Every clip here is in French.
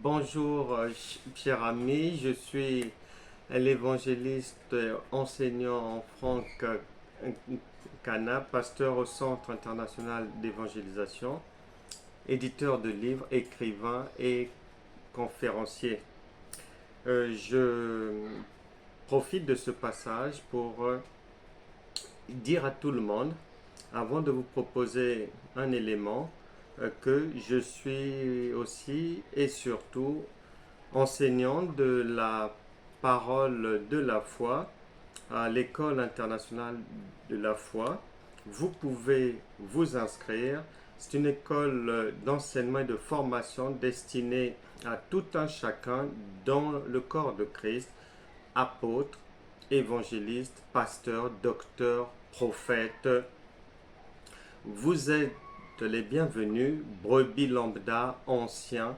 Bonjour, cher ami, je suis l'évangéliste enseignant en Franck Cana, pasteur au Centre international d'évangélisation, éditeur de livres, écrivain et conférencier. Je profite de ce passage pour dire à tout le monde, avant de vous proposer un élément, que je suis aussi et surtout enseignant de la parole de la foi à l'École internationale de la foi. Vous pouvez vous inscrire. C'est une école d'enseignement et de formation destinée à tout un chacun dans le corps de Christ, apôtre, évangéliste, pasteur, docteur, prophète. Vous êtes les bienvenus, brebis lambda, anciens.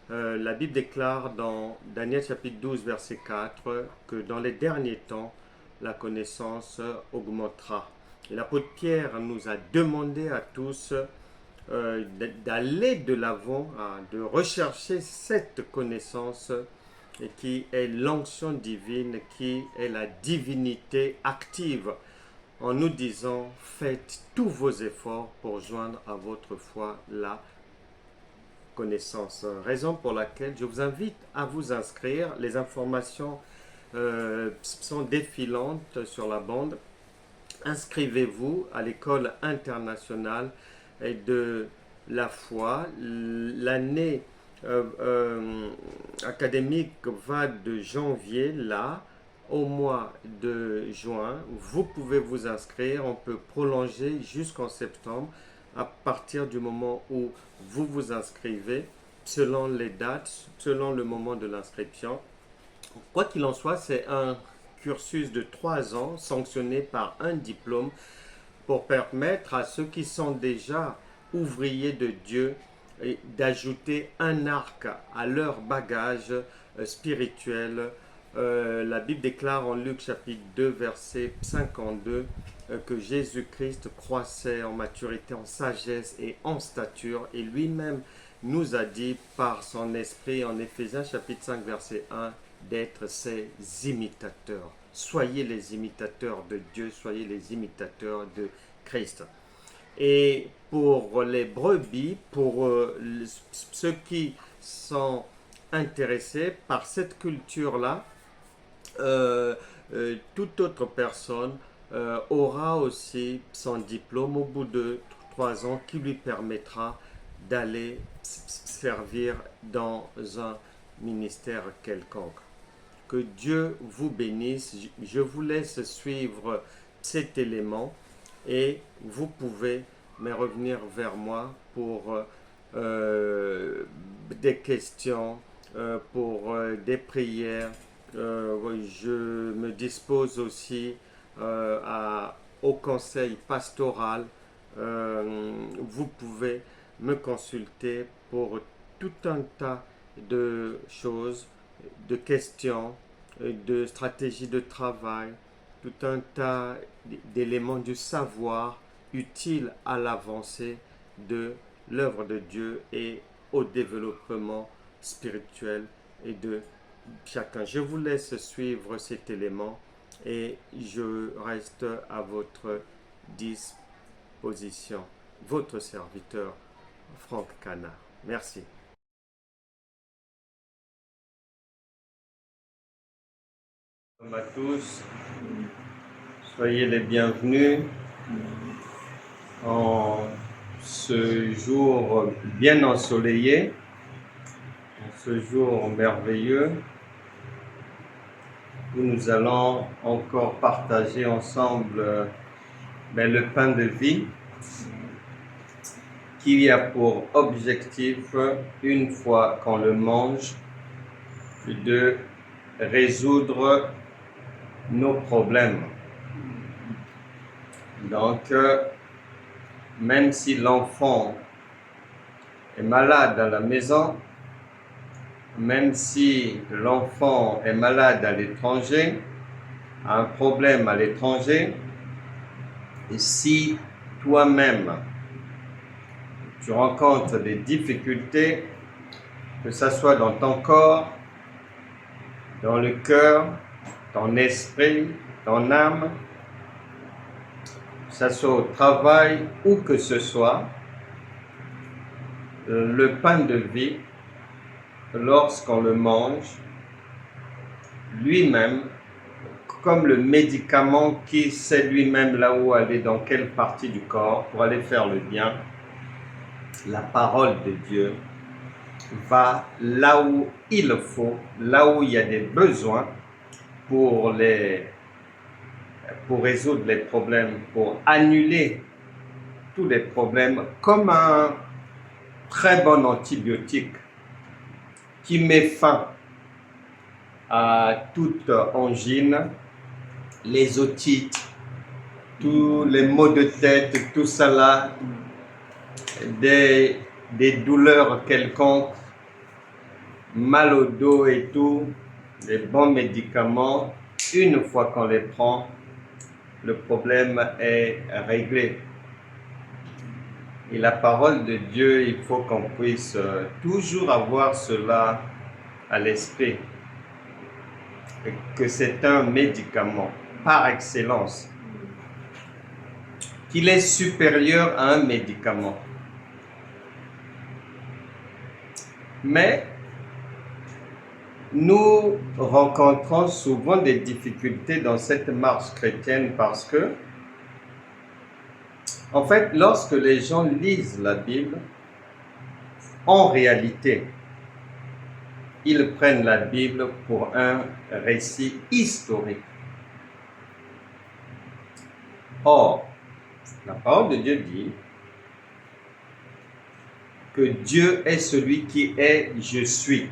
La Bible déclare dans Daniel chapitre 12 verset 4 que dans les derniers temps, la connaissance augmentera. Et l'apôtre Pierre nous a demandé à tous d'aller de l'avant, de rechercher cette connaissance qui est l'onction divine, qui est la divinité active, en nous disant faites tous vos efforts pour joindre à votre foi la connaissance. Raison pour laquelle je vous invite à vous inscrire. Les informations sont défilantes sur la bande. Inscrivez-vous à l'école internationale de la foi. L'année académique va de janvier là au mois de juin. Vous pouvez vous inscrire. On peut prolonger jusqu'en septembre à partir du moment où vous vous inscrivez, selon les dates, selon le moment de l'inscription. Quoi qu'il en soit, c'est un cursus de 3 ans sanctionné par un diplôme pour permettre à ceux qui sont déjà ouvriers de Dieu d'ajouter un arc à leur bagage spirituel. La Bible déclare en Luc chapitre 2 verset 52 que Jésus-Christ croissait en maturité, en sagesse et en stature, et lui-même nous a dit par son esprit en Éphésiens chapitre 5 verset 1 d'être ses imitateurs. Soyez les imitateurs de Dieu, soyez les imitateurs de Christ. Et pour les brebis, pour ceux qui sont intéressés par cette culture-là, toute autre personne aura aussi son diplôme au bout de 3 ans qui lui permettra d'aller servir dans un ministère quelconque. Que Dieu vous bénisse. Je vous laisse suivre cet élément et vous pouvez me revenir vers moi pour des questions, pour des prières. Je me dispose aussi au conseil pastoral. Vous pouvez me consulter pour tout un tas de choses, de questions, de stratégies de travail, tout un tas d'éléments du savoir utiles à l'avancée de l'œuvre de Dieu et au développement spirituel et de chacun. Je vous laisse suivre cet élément et je reste à votre disposition. Votre serviteur, Franck Cana. Merci. Bonjour à tous, soyez les bienvenus en ce jour bien ensoleillé, en ce jour merveilleux où nous allons encore partager ensemble le pain de vie qui a pour objectif, une fois qu'on le mange, de résoudre nos problèmes. Donc, même si l'enfant est malade à la maison, même si l'enfant est malade à l'étranger, a un problème à l'étranger, et si toi-même tu rencontres des difficultés, que ce soit dans ton corps, dans le cœur, ton esprit, ton âme, que ce soit au travail, où que ce soit, le pain de vie, lorsqu'on le mange, lui-même, comme le médicament qui sait lui-même là où aller, dans quelle partie du corps, pour aller faire le bien, la parole de Dieu va là où il faut, là où il y a des besoins pour résoudre les problèmes, pour annuler tous les problèmes, comme un très bon antibiotique qui met fin à toute angine, les otites, tous les maux de tête, tout ça là, des douleurs quelconques, mal au dos et tout, les bons médicaments, une fois qu'on les prend, le problème est réglé. Et la parole de Dieu, il faut qu'on puisse toujours avoir cela à l'esprit, que c'est un médicament par excellence, qu'il est supérieur à un médicament. Mais nous rencontrons souvent des difficultés dans cette marche chrétienne parce que, en fait, lorsque les gens lisent la Bible, en réalité, ils prennent la Bible pour un récit historique. Or, la parole de Dieu dit que Dieu est celui qui est « je suis ».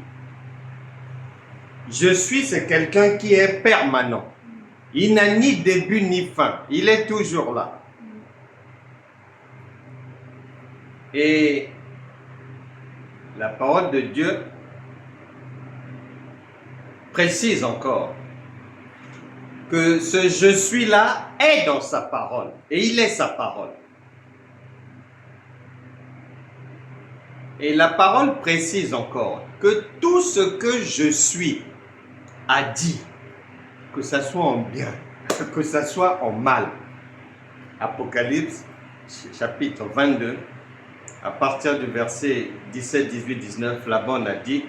Je suis, c'est quelqu'un qui est permanent. Il n'a ni début ni fin. Il est toujours là. Et la parole de Dieu précise encore que ce « je suis » là est dans sa parole. Et il est sa parole. Et la parole précise encore que tout ce que je suis a dit, que ce soit en bien, que ce soit en mal. Apocalypse, chapitre 22, à partir du verset 17, 18, 19, là-bas on a dit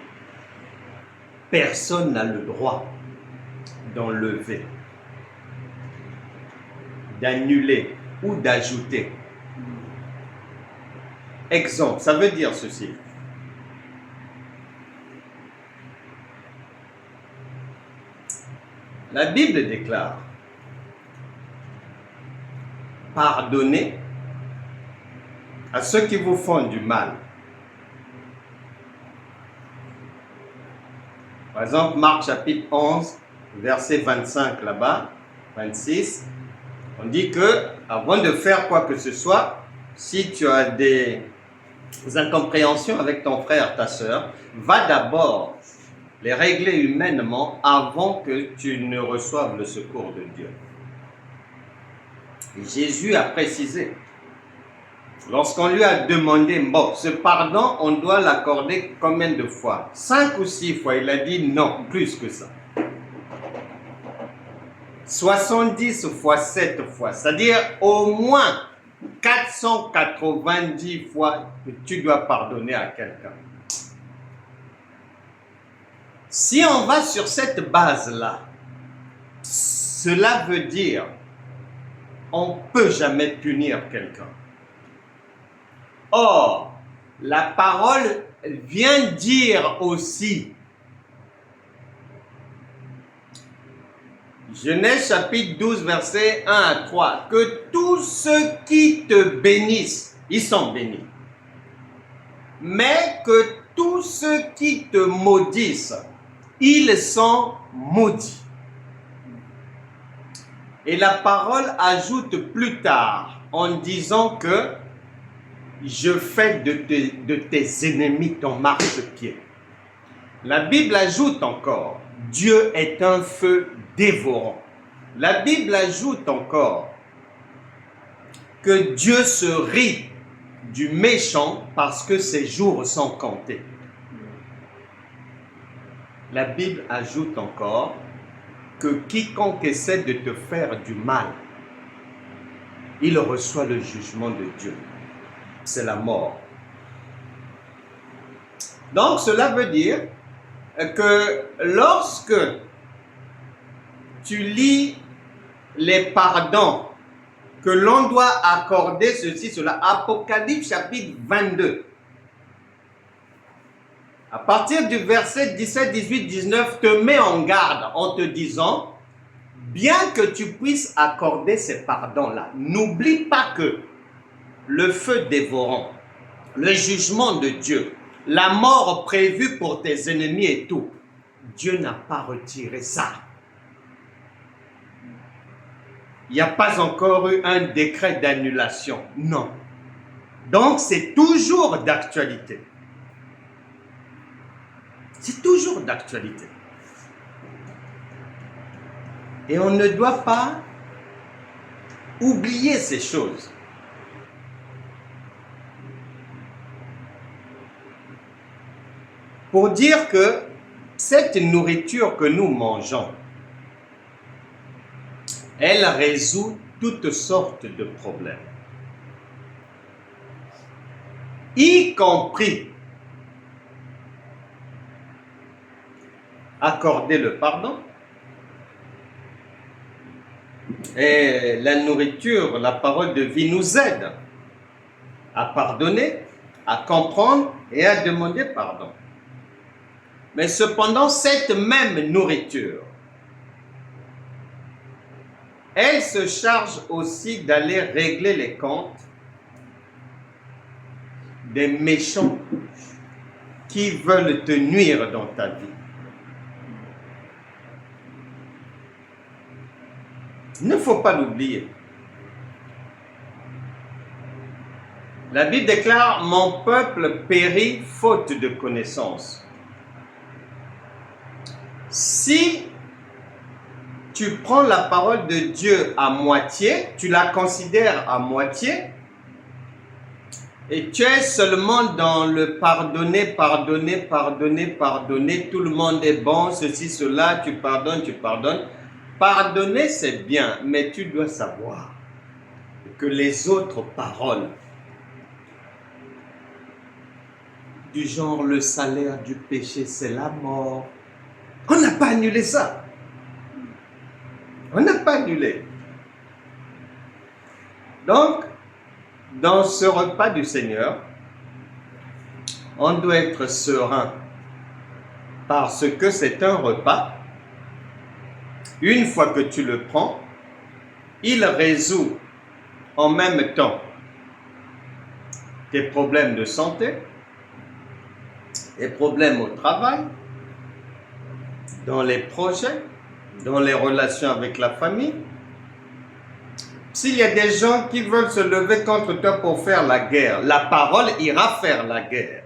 « Personne n'a le droit d'enlever, d'annuler ou d'ajouter. » Exemple, ça veut dire ceci. La Bible déclare « Pardonnez à ceux qui vous font du mal. » Par exemple, Marc chapitre 11, verset 25 là-bas, 26, on dit que avant de faire quoi que ce soit, si tu as des incompréhensions avec ton frère, ta soeur, va d'abord les régler humainement avant que tu ne reçoives le secours de Dieu. Et Jésus a précisé, lorsqu'on lui a demandé, bon, ce pardon, on doit l'accorder combien de fois? 5 ou 6 fois. Il a dit non, plus que ça. 70 fois 7 fois, c'est-à-dire au moins 490 fois que tu dois pardonner à quelqu'un. Si on va sur cette base-là, cela veut dire on ne peut jamais punir quelqu'un. Or, la parole vient dire aussi, Genèse chapitre 12, verset 1 à 3, que tous ceux qui te bénissent, ils sont bénis. Mais que tous ceux qui te maudissent, ils sont maudits. Et la parole ajoute plus tard en disant que je fais de tes ennemis ton marchepied. La Bible ajoute encore, Dieu est un feu dévorant. La Bible ajoute encore que Dieu se rit du méchant parce que ses jours sont comptés. La Bible ajoute encore que quiconque essaie de te faire du mal, il reçoit le jugement de Dieu. C'est la mort. Donc cela veut dire que lorsque tu lis les pardons que l'on doit accorder ceci, cela, Apocalypse chapitre 22, à partir du verset 17, 18, 19, te met en garde en te disant, bien que tu puisses accorder ces pardons-là, n'oublie pas que le feu dévorant, le jugement de Dieu, la mort prévue pour tes ennemis et tout, Dieu n'a pas retiré ça. Il n'y a pas encore eu un décret d'annulation. Non. Donc, c'est toujours d'actualité. C'est toujours d'actualité. Et on ne doit pas oublier ces choses. Pour dire que cette nourriture que nous mangeons, elle résout toutes sortes de problèmes, y compris accorder le pardon. Et la nourriture, la parole de vie nous aide à pardonner, à comprendre et à demander pardon. Mais cependant, cette même nourriture, elle se charge aussi d'aller régler les comptes des méchants qui veulent te nuire dans ta vie. Il ne faut pas l'oublier. La Bible déclare « Mon peuple périt faute de connaissance ». Si tu prends la parole de Dieu à moitié, tu la considères à moitié, et tu es seulement dans le pardonner, pardonner, pardonner, pardonner, tout le monde est bon, ceci, cela, tu pardonnes, tu pardonnes. Pardonner, c'est bien, mais tu dois savoir que les autres paroles, du genre le salaire du péché, c'est la mort, on n'a pas annulé ça. On n'a pas annulé. Donc, dans ce repas du Seigneur, on doit être serein parce que c'est un repas. Une fois que tu le prends, il résout en même temps tes problèmes de santé, tes problèmes au travail, dans les projets, dans les relations avec la famille. S'il y a des gens qui veulent se lever contre toi pour faire la guerre, la parole ira faire la guerre.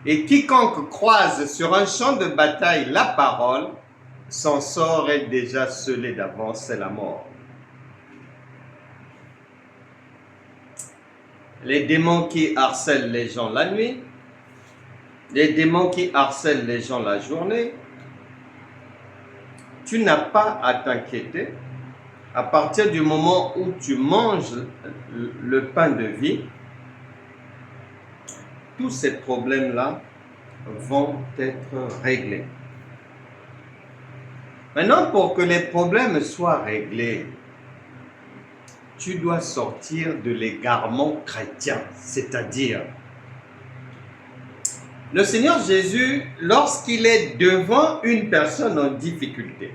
Et quiconque croise sur un champ de bataille la parole, son sort est déjà scellé d'avance, c'est la mort. Les démons qui harcèlent les gens la nuit, les démons qui harcèlent les gens la journée, tu n'as pas à t'inquiéter. À partir du moment où tu manges le pain de vie, tous ces problèmes-là vont être réglés. Maintenant, pour que les problèmes soient réglés, tu dois sortir de l'égarement chrétien, c'est-à-dire le Seigneur Jésus, lorsqu'il est devant une personne en difficulté,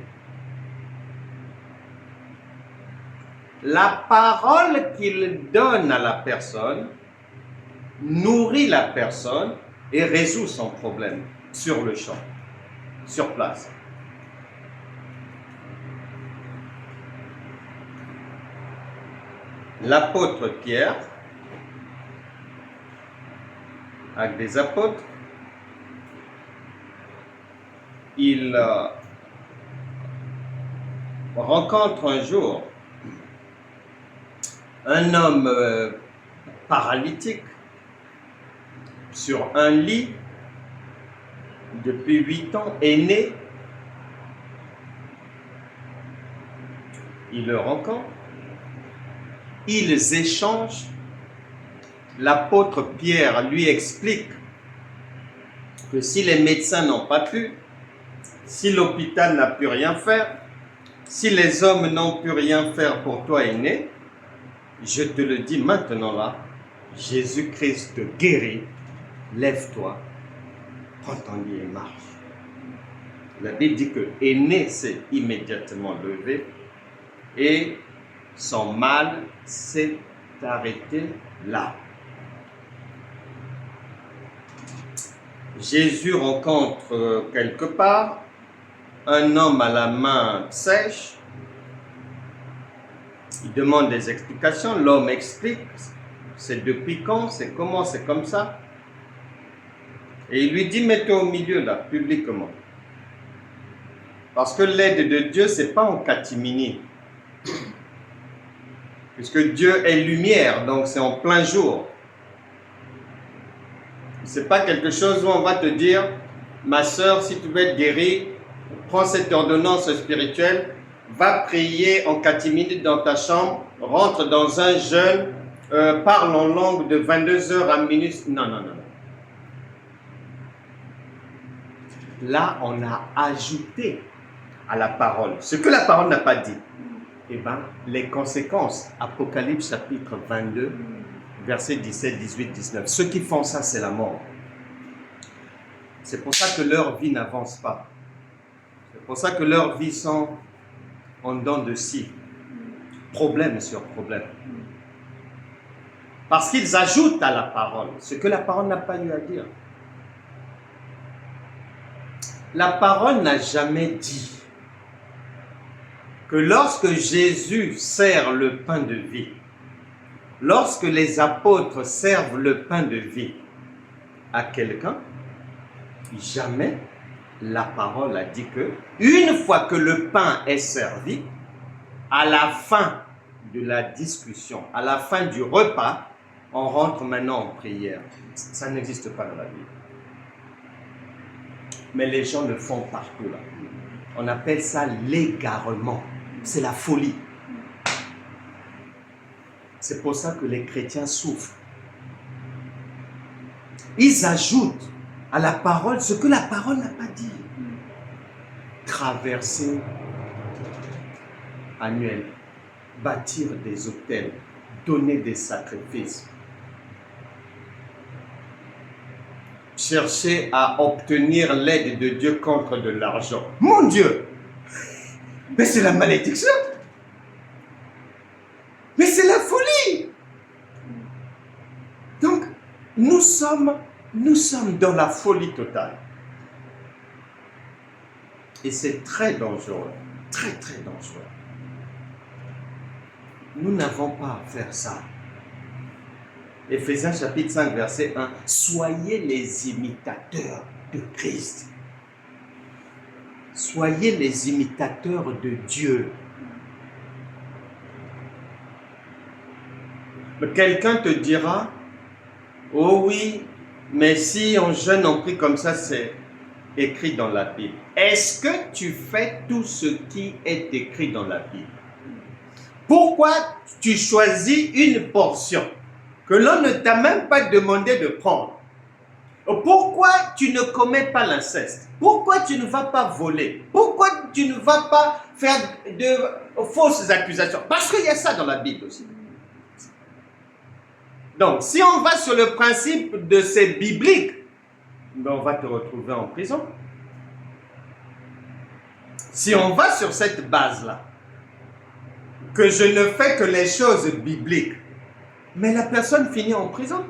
la parole qu'il donne à la personne nourrit la personne et résout son problème sur le champ, sur place. L'apôtre Pierre, avec des apôtres, il rencontre un jour un homme paralytique sur un lit depuis 8 ans, aîné, il le rencontre, ils échangent, l'apôtre Pierre lui explique que si les médecins n'ont pas pu, si l'hôpital n'a pu rien faire, si les hommes n'ont pu rien faire pour toi, aîné, je te le dis maintenant là, Jésus-Christ te guérit, lève-toi, prends ton lit et marche. La Bible dit que aîné s'est immédiatement levé et son mal s'est arrêté là. Jésus rencontre quelque part un homme à la main sèche. Il demande des explications. L'homme explique. C'est depuis quand? C'est comment? C'est comme ça? Et il lui dit, mets-toi au milieu là, publiquement. Parce que l'aide de Dieu, ce n'est pas en catimini. Puisque Dieu est lumière, donc c'est en plein jour. Ce n'est pas quelque chose où on va te dire, ma soeur, si tu veux être guérie, prends cette ordonnance spirituelle, va prier en catimini dans ta chambre, rentre dans un jeûne, parle en langue de 22h à minuit. Non, non, non. Là, on a ajouté à la parole ce que la parole n'a pas dit. Eh bien, les conséquences, Apocalypse chapitre 22, versets 17, 18, 19. Ceux qui font ça, c'est la mort. C'est pour ça que leur vie n'avance pas. C'est pour ça que leurs vies sont en dents de scie. Problème sur problème. Parce qu'ils ajoutent à la parole ce que la parole n'a pas eu à dire. La parole n'a jamais dit que lorsque Jésus sert le pain de vie, lorsque les apôtres servent le pain de vie à quelqu'un, jamais la parole a dit que, une fois que le pain est servi, à la fin de la discussion, à la fin du repas, on rentre maintenant en prière. Ça n'existe pas dans la Bible. Mais les gens le font partout là. On appelle ça l'égarement. C'est la folie. C'est pour ça que les chrétiens souffrent. Ils ajoutent à la parole ce que la parole n'a pas dit. Traverser annuel, bâtir des autels, donner des sacrifices, chercher à obtenir l'aide de Dieu contre de l'argent. Mon Dieu! Mais c'est la malédiction! Mais c'est la folie! Donc, nous sommes dans la folie totale. Et c'est très dangereux. Très, très dangereux. Nous n'avons pas à faire ça. Éphésiens chapitre 5, verset 1. Soyez les imitateurs de Christ. Soyez les imitateurs de Dieu. Quelqu'un te dira, oh oui, mais si on jeûne, on prie comme ça, c'est écrit dans la Bible. Est-ce que tu fais tout ce qui est écrit dans la Bible? Pourquoi tu choisis une portion que l'on ne t'a même pas demandé de prendre? Pourquoi tu ne commets pas l'inceste? Pourquoi tu ne vas pas voler? Pourquoi tu ne vas pas faire de fausses accusations? Parce qu'il y a ça dans la Bible aussi. Donc, si on va sur le principe de ces bibliques, ben on va te retrouver en prison. Si on va sur cette base-là, que je ne fais que les choses bibliques, mais la personne finit en prison.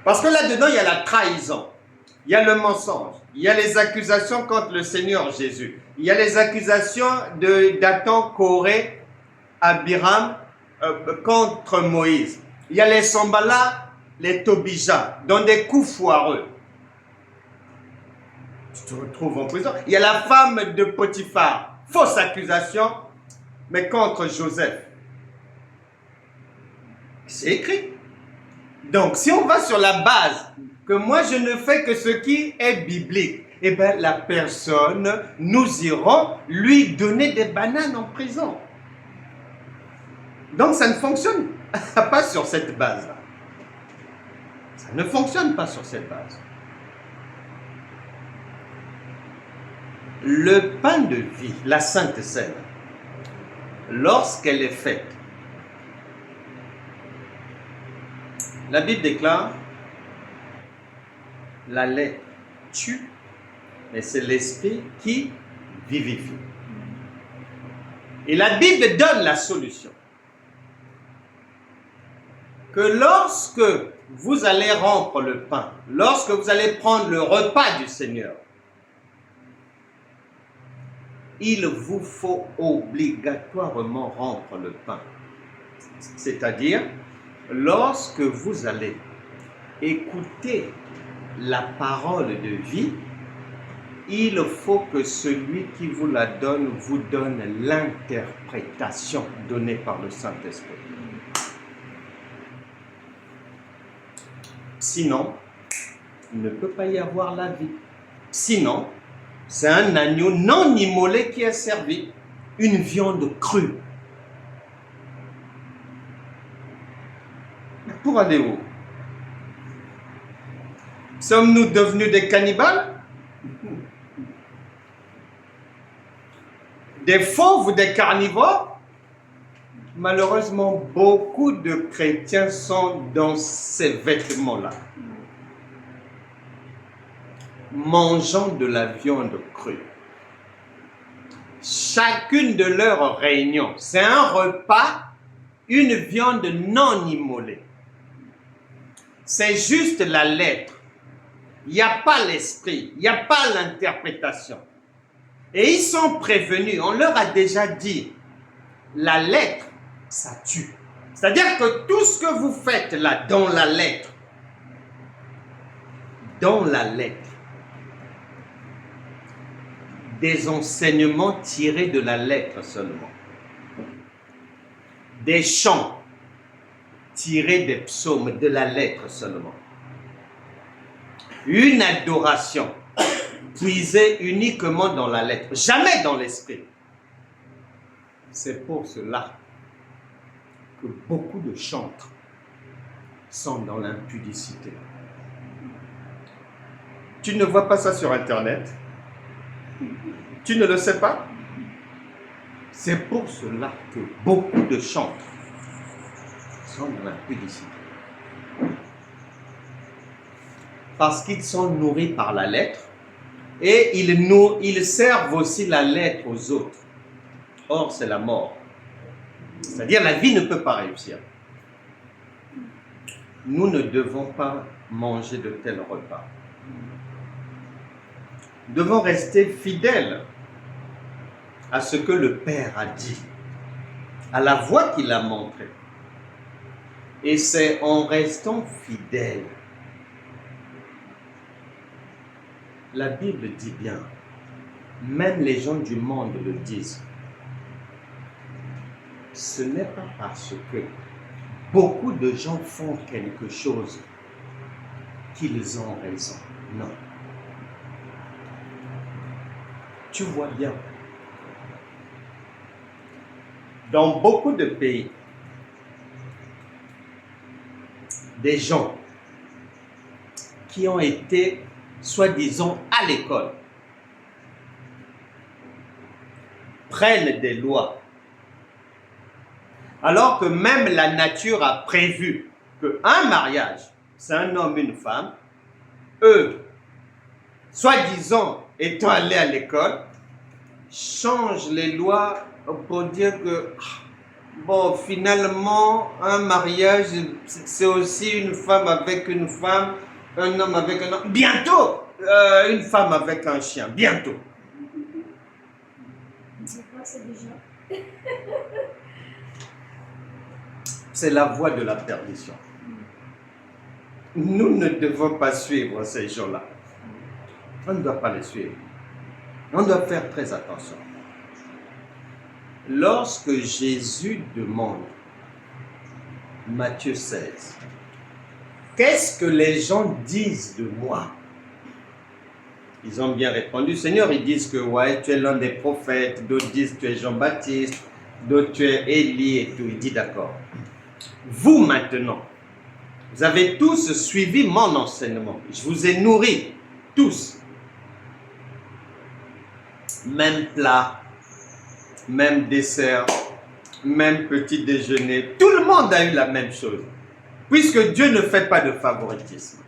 Parce que là-dedans, il y a la trahison, il y a le mensonge, il y a les accusations contre le Seigneur Jésus, il y a les accusations de Dathan, Corée, Abiram contre Moïse. Il y a les Sambala, les Tobija, dans des coups foireux. Tu te retrouves en prison. Il y a la femme de Potiphar, fausse accusation, mais contre Joseph. C'est écrit. Donc, si on va sur la base que moi je ne fais que ce qui est biblique, eh bien la personne, nous irons lui donner des bananes en prison. Donc ça ne fonctionne pas sur cette base-là. Ça ne fonctionne pas sur cette base. Le pain de vie, la Sainte Seine, lorsqu'elle est faite, la Bible déclare, la lettre tue, mais c'est l'esprit qui vivifie. Et la Bible donne la solution. Que lorsque vous allez rompre le pain, lorsque vous allez prendre le repas du Seigneur, il vous faut obligatoirement rompre le pain. C'est-à-dire, lorsque vous allez écouter la parole de vie, il faut que celui qui vous la donne vous donne l'interprétation donnée par le Saint-Esprit. Sinon, il ne peut pas y avoir la vie. Sinon, c'est un agneau non immolé qui est servi, une viande crue. Pour aller où? Sommes-nous devenus des cannibales? Des fauves ou des carnivores? Malheureusement, beaucoup de chrétiens sont dans ces vêtements-là, mangeant de la viande crue. Chacune de leurs réunions, c'est un repas, une viande non immolée. C'est juste la lettre. Il n'y a pas l'esprit, il n'y a pas l'interprétation. Et ils sont prévenus, on leur a déjà dit, la lettre, ça tue. C'est-à-dire que tout ce que vous faites là, dans la lettre, des enseignements tirés de la lettre seulement, des chants tirés des psaumes de la lettre seulement, une adoration puisée uniquement dans la lettre, jamais dans l'esprit. C'est pour cela que beaucoup de chantres sont dans l'impudicité. Tu ne vois pas ça sur Internet? Tu ne le sais pas? C'est pour cela que beaucoup de chantres sont dans l'impudicité. Parce qu'ils sont nourris par la lettre et ils servent aussi la lettre aux autres. Or, c'est la mort. C'est-à-dire, la vie ne peut pas réussir. Nous ne devons pas manger de tels repas. Nous devons rester fidèles à ce que le Père a dit, à la voie qu'il a montrée. Et c'est en restant fidèles. La Bible dit bien, même les gens du monde le disent, ce n'est pas parce que beaucoup de gens font quelque chose qu'ils ont raison. Non. Tu vois bien, dans beaucoup de pays, des gens qui ont été, soi-disant, à l'école, prennent des lois, alors que même la nature a prévu qu'un mariage, c'est un homme et une femme, eux, soi-disant étant allés à l'école, changent les lois pour dire que, bon, finalement, un mariage, c'est aussi une femme avec une femme, un homme avec un homme. Bientôt, une femme avec un chien. Bientôt. C'est quoi, c'est déjà? C'est la voie de la perdition. Nous ne devons pas suivre ces gens-là. On ne doit pas les suivre. On doit faire très attention. Lorsque Jésus demande, Matthieu 16, qu'est-ce que les gens disent de moi? Ils ont bien répondu, Seigneur, ils disent que ouais, tu es l'un des prophètes, d'autres disent que tu es Jean-Baptiste, d'autres tu es Élie et tout. Il dit d'accord. Vous maintenant, vous avez tous suivi mon enseignement. Je vous ai nourris, tous. Même plat, même dessert, même petit déjeuner. Tout le monde a eu la même chose. Puisque Dieu ne fait pas de favoritisme.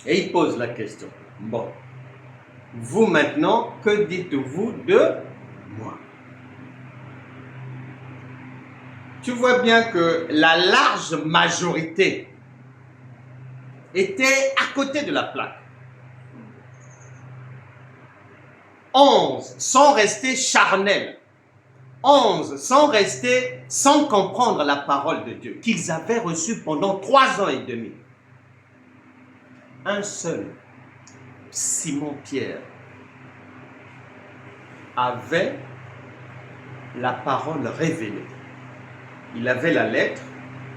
Et il pose la question. Bon, vous maintenant, que dites-vous de moi? Tu vois bien que la large majorité était à côté de la plaque. 11 sont restés charnels. 11 sont restés sans comprendre la parole de Dieu qu'ils avaient reçue pendant 3 ans et demi. Un seul, Simon-Pierre, avait la parole révélée. Il avait la lettre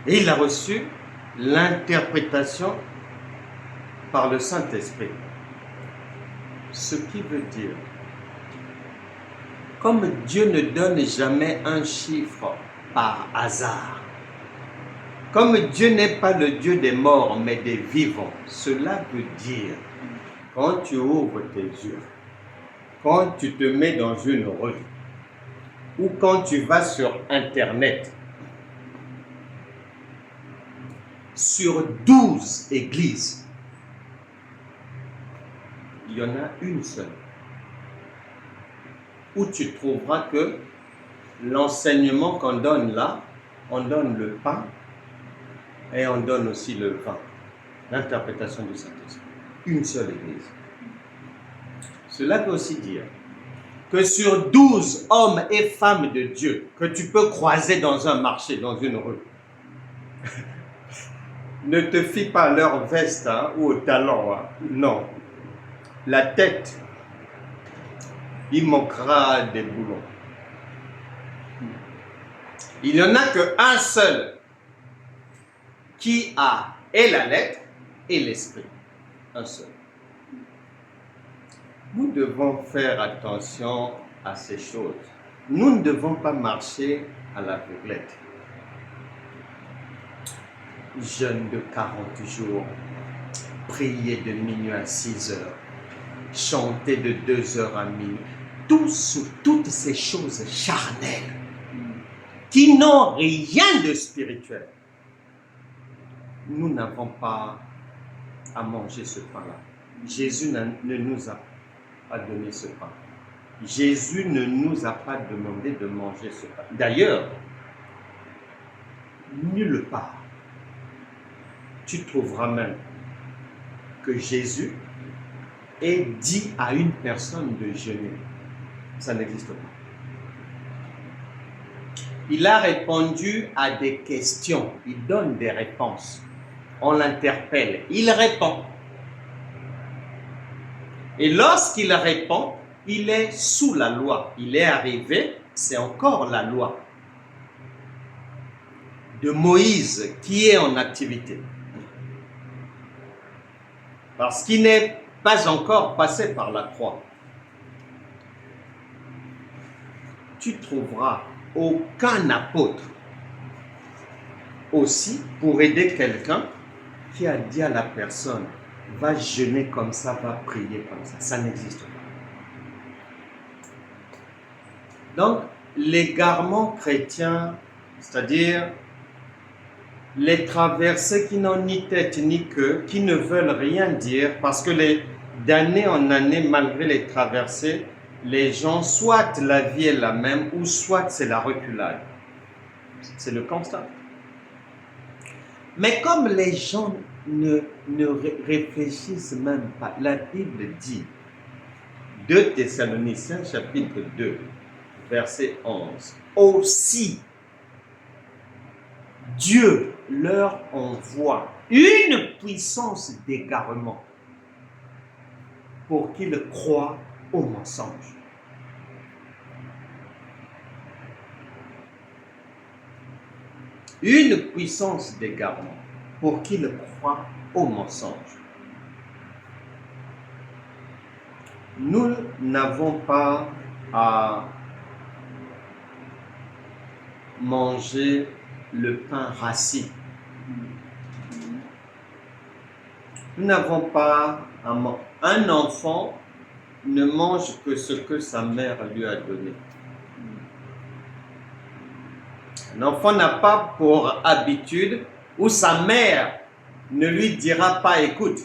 et il a reçu l'interprétation par le Saint-Esprit. Ce qui veut dire, comme Dieu ne donne jamais un chiffre par hasard, comme Dieu n'est pas le Dieu des morts mais des vivants, cela veut dire, quand tu ouvres tes yeux, quand tu te mets dans une rue, ou quand tu vas sur Internet, sur 12 églises, il y en a une seule où tu trouveras que l'enseignement qu'on donne là, on donne le pain et on donne aussi le vin, l'interprétation du Saint-Esprit. Une seule église. Cela veut aussi dire que sur 12 hommes et femmes de Dieu que tu peux croiser dans un marché, dans une rue, ne te fie pas à leur veste ou au talent. Non. La tête, il manquera des boulons. Il n'y en a qu'un seul qui a et la lettre et l'esprit. Un seul. Nous devons faire attention à ces choses. Nous ne devons pas marcher à l'aveuglette. Jeûne de 40 jours, prier de minuit à 6 heures, chanter de 2 heures à minuit. Toutes ces choses charnelles qui n'ont rien de spirituel. Nous n'avons pas à manger ce pain-là. Jésus ne nous a pas donné ce pain. Jésus ne nous a pas demandé de manger ce pain. D'ailleurs, nulle part, tu trouveras même que Jésus ait dit à une personne de jeûner. Ça n'existe pas. Il a répondu à des questions. Il donne des réponses. On l'interpelle. Il répond. Et lorsqu'il répond, il est sous la loi. Il est arrivé, c'est encore la loi de Moïse qui est en activité. Parce qu'il n'est pas encore passé par la croix. Tu trouveras aucun apôtre aussi pour aider quelqu'un qui a dit à la personne, va jeûner comme ça, va prier comme ça. Ça n'existe pas. Donc, l'égarement chrétien, c'est-à-dire les traversées qui n'ont ni tête ni queue, qui ne veulent rien dire, parce que d'année en année, malgré les traversées, les gens, soit la vie est la même, ou soit c'est la reculade. C'est le constat. Mais comme les gens ne réfléchissent même pas, la Bible dit, 2 Thessaloniciens chapitre 2, verset 11, aussi, Dieu leur envoie une puissance d'égarement pour qu'ils croient au mensonge. Une puissance d'égarement. pour qu'il croie au mensonge. Nous n'avons pas à manger le pain rassis. Nous n'avons pas à manger. Un enfant ne mange que ce que sa mère lui a donné. Un enfant n'a pas pour habitude, ou sa mère ne lui dira pas, écoute,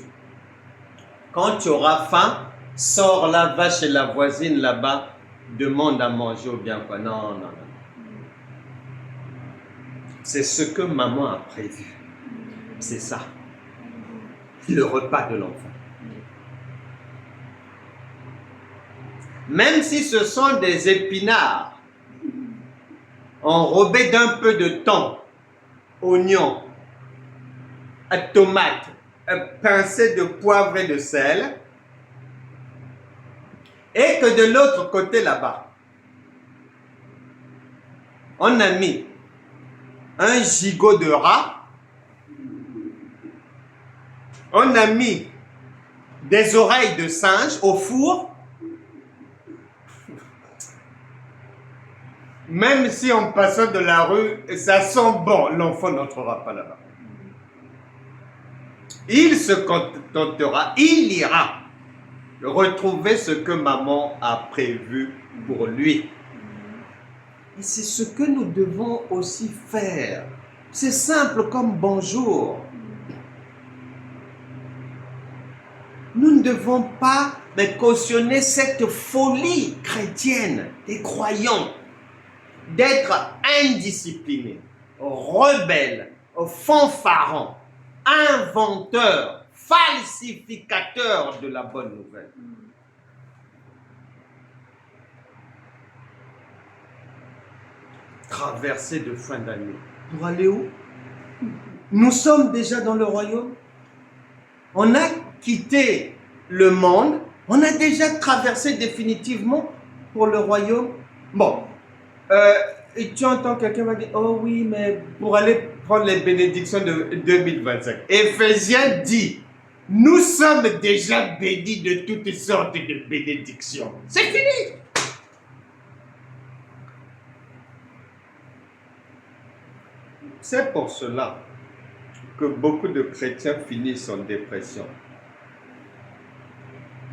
quand tu auras faim, sors là, va chez la voisine là-bas, demande à manger ou bien quoi. Non, non, non. C'est ce que maman a prévu. C'est ça. Le repas de l'enfant. Même si ce sont des épinards enrobés d'un peu de thon, oignons, tomates, pincées de poivre et de sel, et que de l'autre côté là-bas, on a mis un gigot de rat, on a mis des oreilles de singe au four. Même si en passant de la rue, ça sent bon, l'enfant n'entrera pas là-bas. Il se contentera, il ira retrouver ce que maman a prévu pour lui. Et c'est ce que nous devons aussi faire. C'est simple comme bonjour. Nous ne devons pas cautionner cette folie chrétienne des croyants d'être indisciplinés, rebelles, fanfarons, inventeurs, falsificateurs de la bonne nouvelle. Traversée de fin d'année. Pour aller où? Nous sommes déjà dans le royaume. On a quitté le monde. On a déjà traversé définitivement pour le royaume. Bon. Et tu entends quelqu'un va dire, oh oui, mais pour aller prendre les bénédictions de 2025. Éphésiens dit, nous sommes déjà bénis de toutes sortes de bénédictions. C'est fini. C'est pour cela que beaucoup de chrétiens finissent en dépression.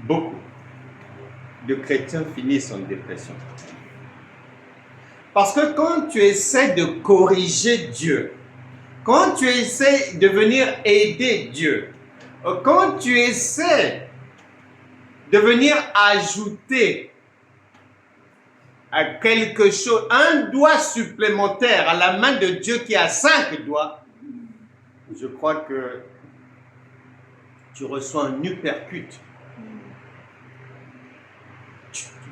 Beaucoup de chrétiens finissent en dépression. Parce que quand tu essaies de corriger Dieu, quand tu essaies de venir aider Dieu, quand tu essaies de venir ajouter à quelque chose, un doigt supplémentaire à la main de Dieu qui a 5 doigts, je crois que tu reçois un uppercut.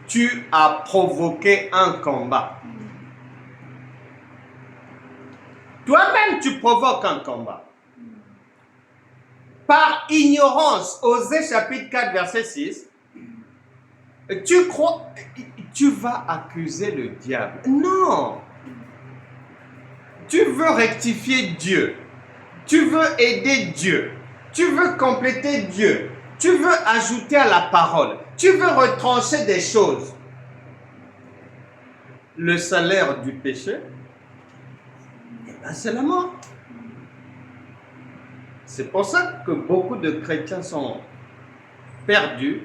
Tu as provoqué un combat. Toi-même, tu provoques un combat. Par ignorance, Osée chapitre 4, verset 6, tu crois, tu vas accuser le diable. Non. Tu veux rectifier Dieu. Tu veux aider Dieu. Tu veux compléter Dieu. Tu veux ajouter à la parole. Tu veux retrancher des choses. Le salaire du péché, c'est la mort. C'est pour ça que beaucoup de chrétiens sont perdus,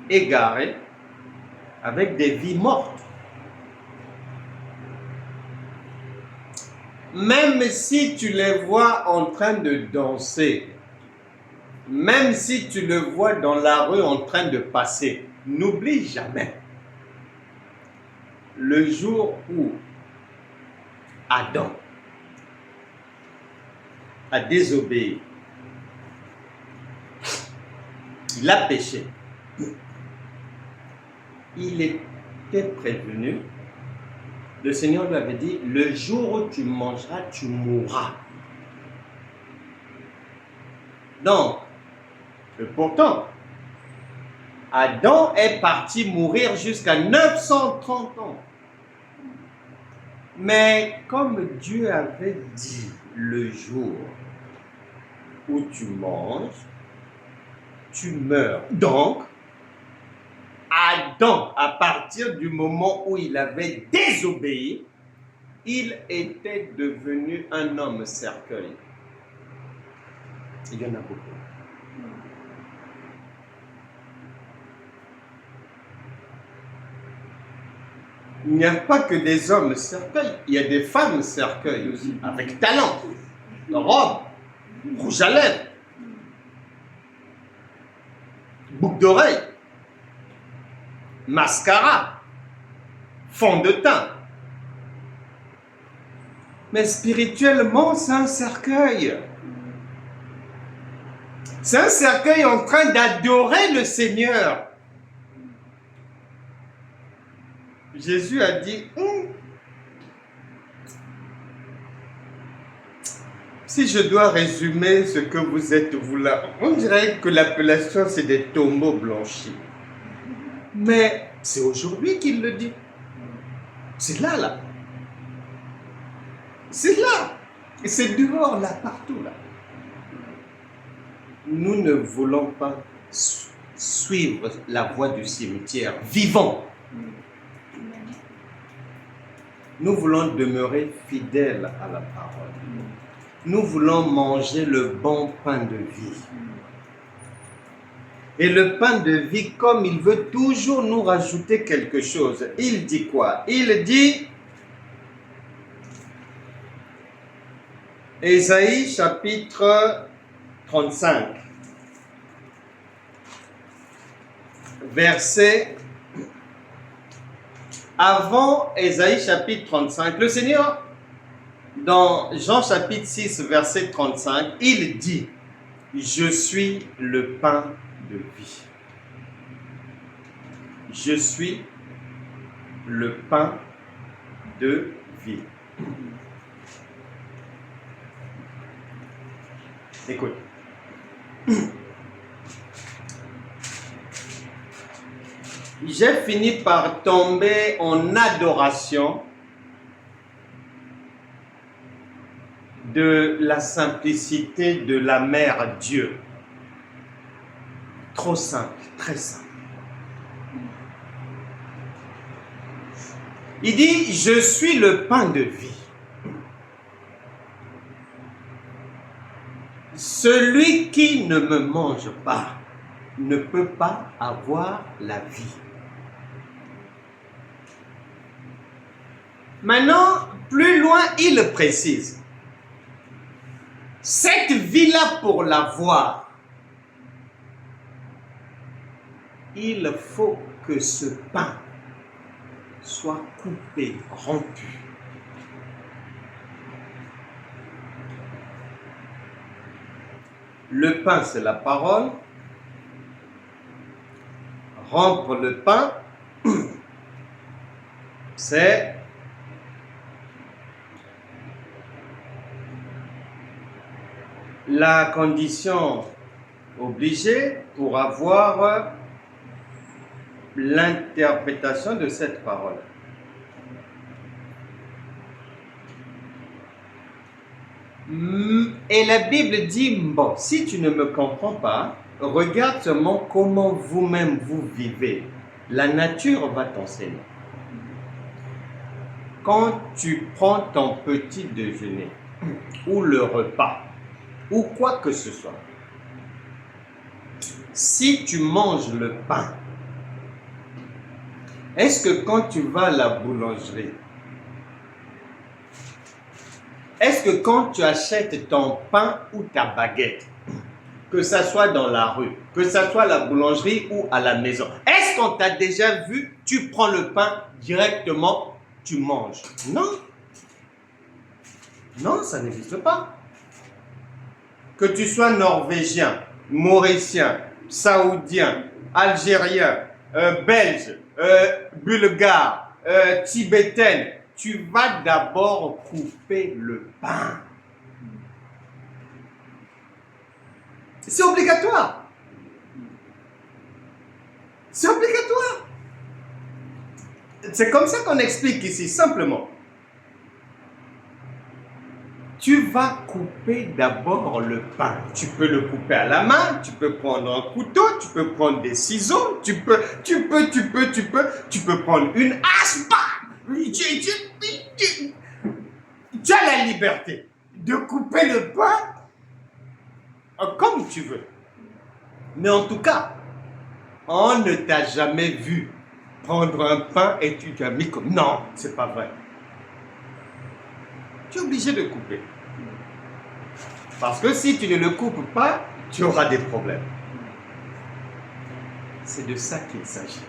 égarés, avec des vies mortes. Même si tu les vois en train de danser, même si tu le vois dans la rue en train de passer, n'oublie jamais le jour où Adam a désobéi. Il a péché. Il était prévenu. Le Seigneur lui avait dit, le jour où tu mangeras, tu mourras. Donc, pourtant, Adam est parti mourir jusqu'à 930 ans. Mais comme Dieu avait dit le jour où tu manges, tu meurs. Donc, Adam, à partir du moment où il avait désobéi, il était devenu un homme cercueil. Il y en a beaucoup. Il n'y a pas que des hommes cercueils, il y a des femmes cercueils aussi, avec talent, robe, rouge à lèvres, boucle d'oreille, mascara, fond de teint. Mais spirituellement, c'est un cercueil. C'est un cercueil en train d'adorer le Seigneur. Jésus a dit, si je dois résumer ce que vous êtes, vous là, on dirait que l'appellation, c'est des tombeaux blanchis. Mais c'est aujourd'hui qu'il le dit. C'est là, là. C'est là. Et c'est dehors, là, partout, là. Nous ne voulons pas suivre la voie du cimetière vivant. Nous voulons demeurer fidèles à la parole. Nous voulons manger le bon pain de vie. Et le pain de vie, comme il veut toujours nous rajouter quelque chose, il dit quoi? Il dit, Ésaïe chapitre 35, verset, avant Ésaïe chapitre 35, le Seigneur, dans Jean chapitre 6, verset 35, il dit, je suis le pain de vie. Je suis le pain de vie. Écoute. J'ai fini par tomber en adoration de la simplicité de la mère Dieu. Trop simple, très simple. Il dit, je suis le pain de vie. Celui qui ne me mange pas ne peut pas avoir la vie. Maintenant, plus loin, il précise. Cette vie-là, pour l'avoir, il faut que ce pain soit coupé, rompu. Le pain, c'est la parole. Rompre le pain, c'est la condition obligée pour avoir l'interprétation de cette parole. Et la Bible dit, bon, si tu ne me comprends pas, regarde seulement comment vous-même vous vivez. La nature va t'enseigner. Quand tu prends ton petit déjeuner, ou le repas, ou quoi que ce soit, si tu manges le pain, est-ce que quand tu vas à la boulangerie, est-ce que quand tu achètes ton pain ou ta baguette, que ça soit dans la rue, que ça soit à la boulangerie ou à la maison, est-ce qu'on t'a déjà vu, tu prends le pain directement, tu manges? Non. Non, ça n'existe pas. Que tu sois norvégien, mauricien, saoudien, algérien, belge, bulgare, tibétaine, tu vas d'abord couper le pain. C'est obligatoire. C'est obligatoire. C'est comme ça qu'on explique ici, simplement. Tu vas couper d'abord le pain. Tu peux le couper à la main, tu peux prendre un couteau, tu peux prendre des ciseaux, tu peux prendre une hache. Tu as la liberté de couper le pain comme tu veux. Mais en tout cas, on ne t'a jamais vu prendre un pain et tu t'as mis comme... Non, c'est pas vrai. Tu es obligé de couper. Parce que si tu ne le coupes pas, tu auras des problèmes. C'est de ça qu'il s'agit.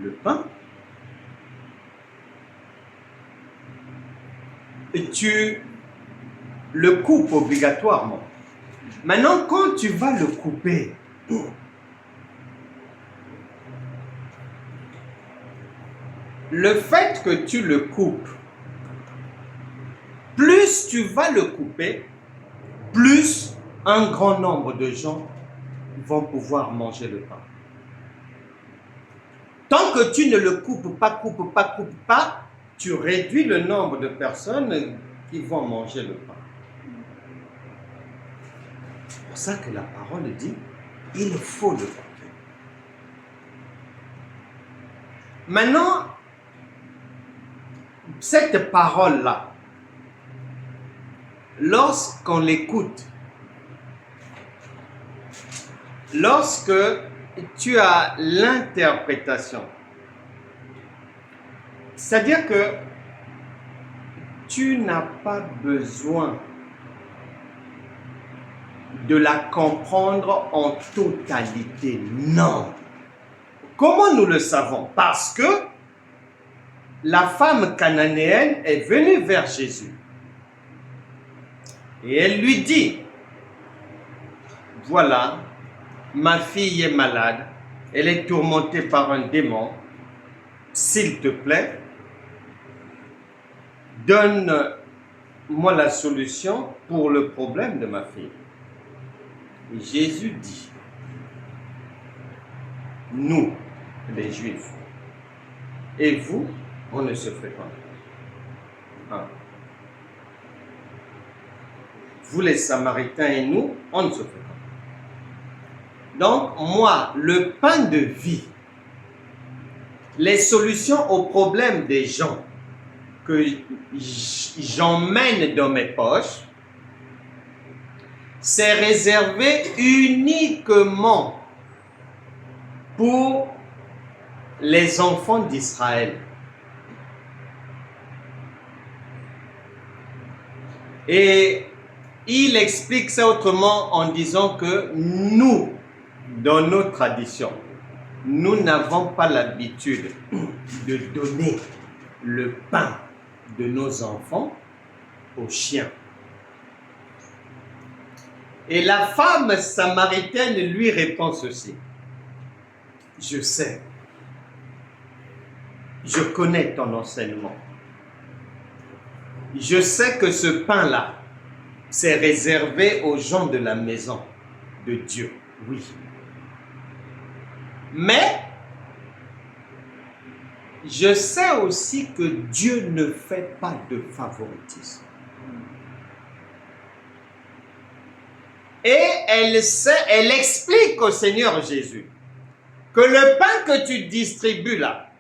Le pain, et tu le coupes obligatoirement. Maintenant, quand tu vas le couper, le fait que tu le coupes, plus tu vas le couper, plus un grand nombre de gens vont pouvoir manger le pain. Tant que tu ne le coupes pas, tu réduis le nombre de personnes qui vont manger le pain. C'est pour ça que la parole dit, il faut le couper. Maintenant, cette parole-là, lorsqu'on l'écoute, lorsque tu as l'interprétation, c'est-à-dire que tu n'as pas besoin de la comprendre en totalité. Non. Comment nous le savons? Parce que la femme cananéenne est venue vers Jésus. Et elle lui dit, voilà, ma fille est malade, elle est tourmentée par un démon. S'il te plaît, donne-moi la solution pour le problème de ma fille. Et Jésus dit, nous, les Juifs, et vous, on ne se fréquente pas. Vous, les Samaritains, et nous, on ne se fréquente pas. Donc, moi, le pain de vie, les solutions aux problèmes des gens que j'emmène dans mes poches, c'est réservé uniquement pour les enfants d'Israël. Et il explique ça autrement en disant que nous, dans nos traditions, nous n'avons pas l'habitude de donner le pain de nos enfants aux chiens. Et la femme samaritaine lui répond ceci. Je sais, je connais ton enseignement. Je sais que ce pain-là, c'est réservé aux gens de la maison de Dieu. Oui. Mais, je sais aussi que Dieu ne fait pas de favoritisme. Et elle explique au Seigneur Jésus que le pain que tu distribues là,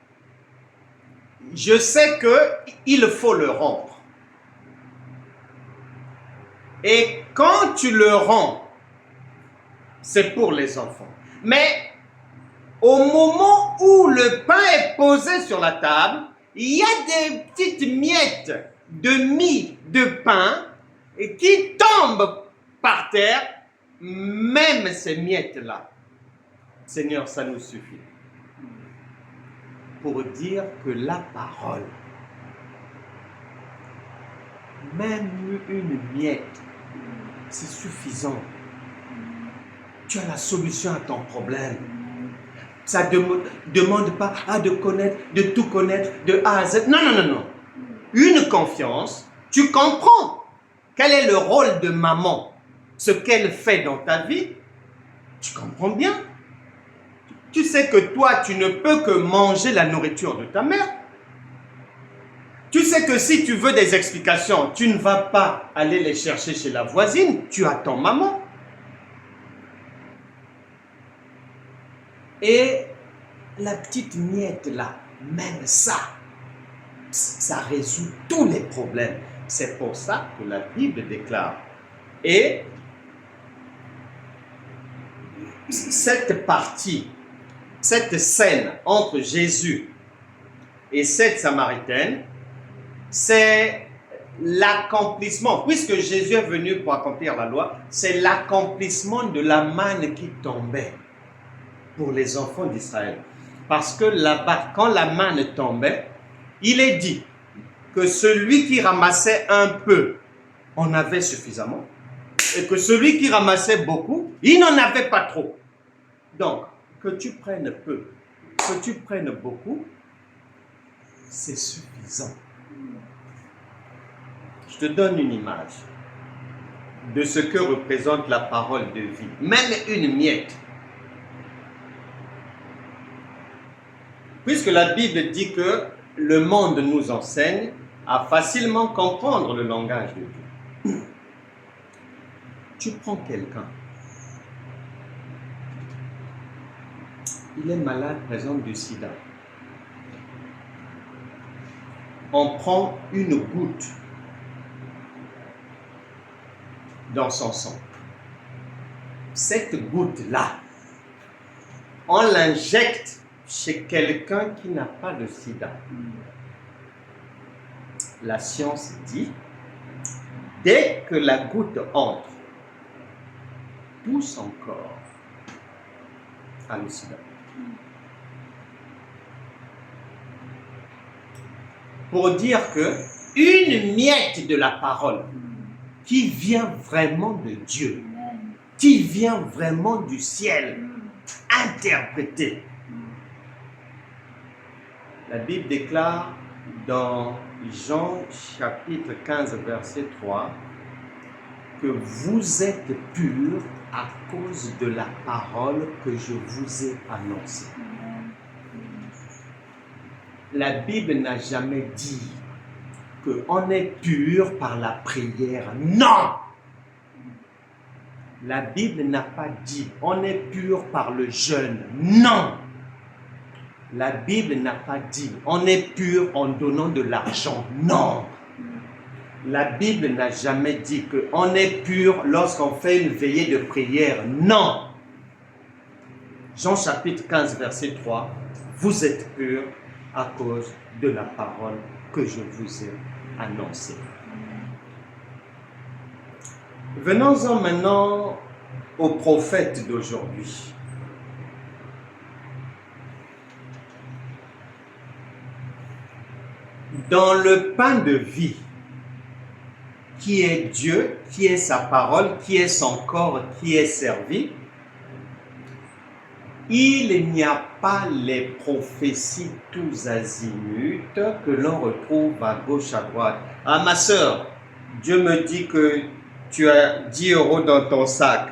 je sais qu'il faut le rendre. Et quand tu le rends, c'est pour les enfants. Mais au moment où le pain est posé sur la table, il y a des petites miettes de mie de pain qui tombent par terre. Même ces miettes-là, Seigneur, ça nous suffit pour dire que la parole, même une miette, c'est suffisant. Tu as la solution à ton problème. Ça ne demande pas de connaître, de tout connaître, de A à Z. Non, non, non, non. Une confiance, tu comprends quel est le rôle de maman, ce qu'elle fait dans ta vie, tu comprends bien. Tu sais que toi, tu ne peux que manger la nourriture de ta mère. Tu sais que si tu veux des explications, tu ne vas pas aller les chercher chez la voisine, tu attends maman. Et la petite miette là, même ça, ça résout tous les problèmes. C'est pour ça que la Bible déclare. Et cette partie, cette scène entre Jésus et cette Samaritaine, c'est l'accomplissement, puisque Jésus est venu pour accomplir la loi, c'est l'accomplissement de la manne qui tombait pour les enfants d'Israël. Parce que là-bas, quand la manne tombait, il est dit que celui qui ramassait un peu en avait suffisamment, et que celui qui ramassait beaucoup, il n'en avait pas trop. Donc, que tu prennes peu, que tu prennes beaucoup, c'est suffisant. Je te donne une image de ce que représente la parole de vie. Même une miette. Puisque la Bible dit que le monde nous enseigne à facilement comprendre le langage de Dieu. Tu prends quelqu'un. Il est malade, présente du sida. On prend une goutte dans son sang. Cette goutte-là, on l'injecte chez quelqu'un qui n'a pas de sida. La science dit, dès que la goutte entre, tout son corps a le sida. Pour dire que une miette de la parole qui vient vraiment de Dieu, qui vient vraiment du ciel, interprétée. La Bible déclare dans Jean chapitre 15 verset 3 que vous êtes purs à cause de la parole que je vous ai annoncée. La Bible n'a jamais dit qu'on est pur par la prière. Non! La Bible n'a pas dit on est pur par le jeûne. Non! La Bible n'a pas dit on est pur en donnant de l'argent. Non! La Bible n'a jamais dit qu'on est pur lorsqu'on fait une veillée de prière. Non! Jean chapitre 15 verset 3, vous êtes purs à cause de la parole que je vous ai annoncée. Venons-en maintenant aux prophètes d'aujourd'hui. Dans le pain de vie, qui est Dieu, qui est sa parole, qui est son corps, qui est servi, il n'y a pas les prophéties tous azimuts que l'on retrouve à gauche, à droite. Ah ma soeur, Dieu me dit que tu as 10 € dans ton sac.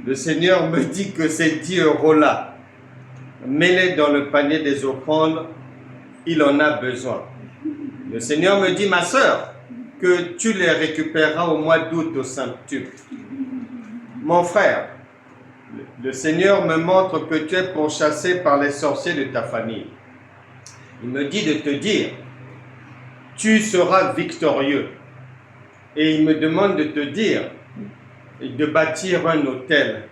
Le Seigneur me dit que ces 10 € là, mets-les dans le panier des offrandes, il en a besoin. Le Seigneur me dit, ma soeur, que tu les récupéreras au mois d'août au Saint-Tuc. Mon frère, le Seigneur me montre que tu es pourchassé par les sorciers de ta famille. Il me dit de te dire, tu seras victorieux. Et il me demande de te dire, de bâtir un hôtel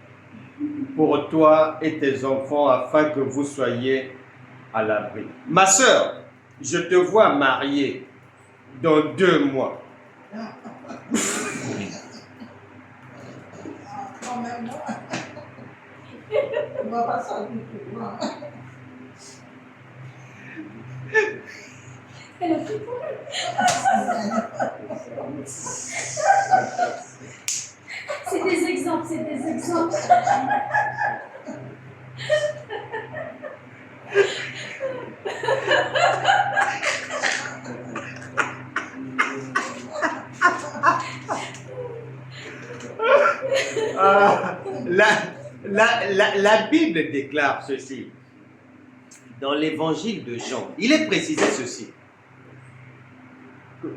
pour toi et tes enfants afin que vous soyez à l'abri. Ma soeur, je te vois mariée dans 2 mois. C'est des exemples, c'est des exemples. La Bible déclare ceci. Dans l'évangile de Jean, il est précisé ceci.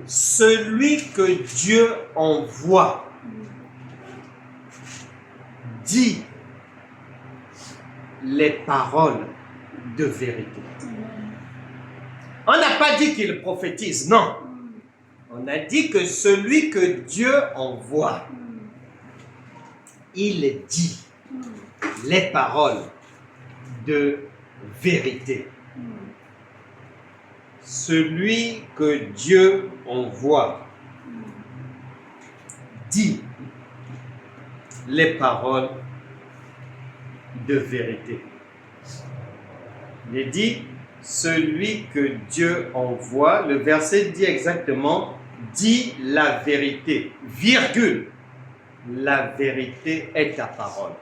celui que Dieu envoie dit les paroles de vérité. On n'a pas dit qu'il prophétise, non. On a dit que celui que Dieu envoie, il dit les paroles de vérité. Celui que Dieu envoie dit les paroles de vérité. Il dit celui que Dieu envoie, le verset dit exactement, dit la vérité, virgule, la vérité est ta parole.